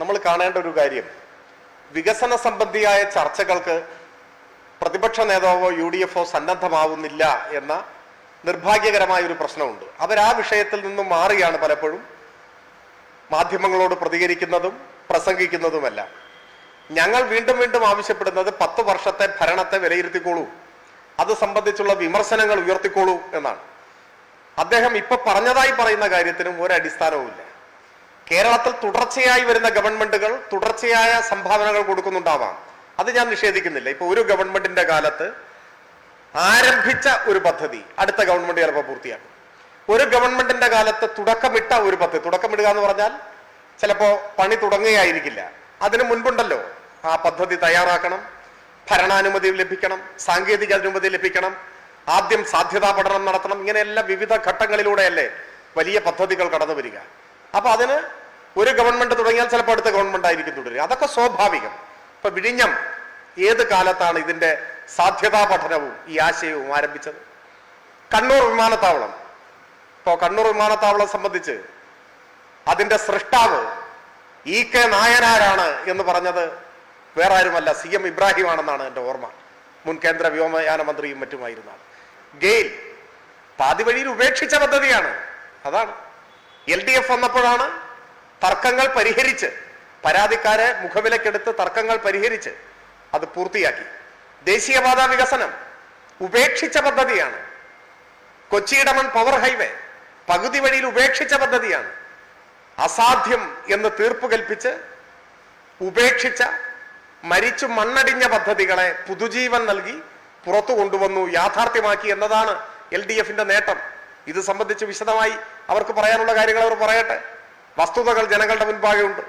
നമ്മൾ കാണേണ്ട ഒരു കാര്യം, വികസന സംബന്ധിയായ ചർച്ചകൾക്ക് പ്രതിപക്ഷ നേതാവോ UDF സന്നദ്ധമാവുന്നില്ല എന്ന നിർഭാഗ്യകരമായ ഒരു പ്രശ്നമുണ്ട്. അവരാ വിഷയത്തിൽ നിന്നും മാറിയാണ് പലപ്പോഴും മാധ്യമങ്ങളോട് പ്രതികരിക്കുന്നതും പ്രസംഗിക്കുന്നതുമല്ല. ഞങ്ങൾ വീണ്ടും വീണ്ടും ആവശ്യപ്പെടുന്നത് 10 വർഷത്തെ ഭരണത്തെ വിലയിരുത്തിക്കോളൂ, അത് സംബന്ധിച്ചുള്ള വിമർശനങ്ങൾ ഉയർത്തിക്കോളൂ എന്നാണ്. അദ്ദേഹം ഇപ്പൊ പറഞ്ഞതായി പറയുന്ന കാര്യത്തിനും ഒരടിസ്ഥാനവുമില്ല. കേരളത്തിൽ തുടർച്ചയായി വരുന്ന ഗവൺമെന്റുകൾ തുടർച്ചയായ സംഭാവനകൾ കൊടുക്കുന്നുണ്ടാവാം, അത് ഞാൻ നിഷേധിക്കുന്നില്ല. ഇപ്പൊ ഒരു ഗവൺമെന്റിന്റെ കാലത്ത് ആരംഭിച്ച ഒരു പദ്ധതി അടുത്ത ഗവൺമെന്റ് ചിലപ്പോൾ പൂർത്തിയാക്കും. ഒരു ഗവൺമെന്റിന്റെ കാലത്ത് തുടക്കമിട്ട ഒരു പദ്ധതി, തുടക്കമിടുക എന്ന് പറഞ്ഞാൽ ചിലപ്പോ പണി തുടങ്ങുകയായിരിക്കില്ല, അതിനു മുൻപുണ്ടല്ലോ ആ പദ്ധതി തയ്യാറാക്കണം, ഭരണാനുമതി ലഭിക്കണം, സാങ്കേതിക അനുമതി ലഭിക്കണം, ആദ്യം സാധ്യതാ പഠനം നടത്തണം. ഇങ്ങനെയെല്ലാം വിവിധ ഘട്ടങ്ങളിലൂടെയല്ലേ വലിയ പദ്ധതികൾ കടന്നു വരിക. അപ്പൊ അതിന് ഒരു ഗവൺമെന്റ് തുടങ്ങിയാൽ ചിലപ്പോൾ അടുത്ത ഗവൺമെന്റ് ആയിരിക്കും തുടരുക, അതൊക്കെ സ്വാഭാവികം. ഇപ്പൊ വിഴിഞ്ഞം ഏത് കാലത്താണ് ഇതിന്റെ സാധ്യതാ പഠനവും ഈ ആശയവും ആരംഭിച്ചത്? കണ്ണൂർ വിമാനത്താവളം. ഇപ്പോ കണ്ണൂർ വിമാനത്താവളം സംബന്ധിച്ച് അതിന്റെ സൃഷ്ടാവ് EK നായനാരാണ് എന്ന് പറഞ്ഞത് വേറെ ആരുമല്ല, CM ഇബ്രാഹിം ആണെന്നാണ് എൻ്റെ ഓർമ്മ. മുൻ കേന്ദ്ര വ്യോമയാന മന്ത്രിയും മറ്റുമായിരുന്നാണ്. ഗെയിൽ പാതി വഴിയിൽ ഉപേക്ഷിച്ച പദ്ധതിയാണ്. അതാണ് LDF വന്നപ്പോഴാണ് തർക്കങ്ങൾ പരിഹരിച്ച്, പരാതിക്കാരെ മുഖവിലക്കെടുത്ത് തർക്കങ്ങൾ പരിഹരിച്ച് അത് പൂർത്തിയാക്കി. ദേശീയപാത വികസനം ഉപേക്ഷിച്ച പദ്ധതിയാണ്. കൊച്ചി ഇടമൺ പവർ ഹൈവേ പകുതി വഴിയിൽ ഉപേക്ഷിച്ച പദ്ധതിയാണ്. അസാധ്യം എന്ന് തീർപ്പ് കൽപ്പിച്ച് ഉപേക്ഷിച്ച, മരിച്ചു മണ്ണടിഞ്ഞ പദ്ധതികളെ പുതുജീവൻ നൽകി പുറത്തു കൊണ്ടുവന്നു, യാഥാർത്ഥ്യമാക്കി എന്നതാണ് LDFന്റെ നേട്ടം. ഇത് സംബന്ധിച്ച് വിശദമായി അവർക്ക് പറയാനുള്ള കാര്യങ്ങൾ അവർ പറയട്ടെ. വസ്തുതകൾ ജനങ്ങളുടെ മുൻപാകെ ഉണ്ട്.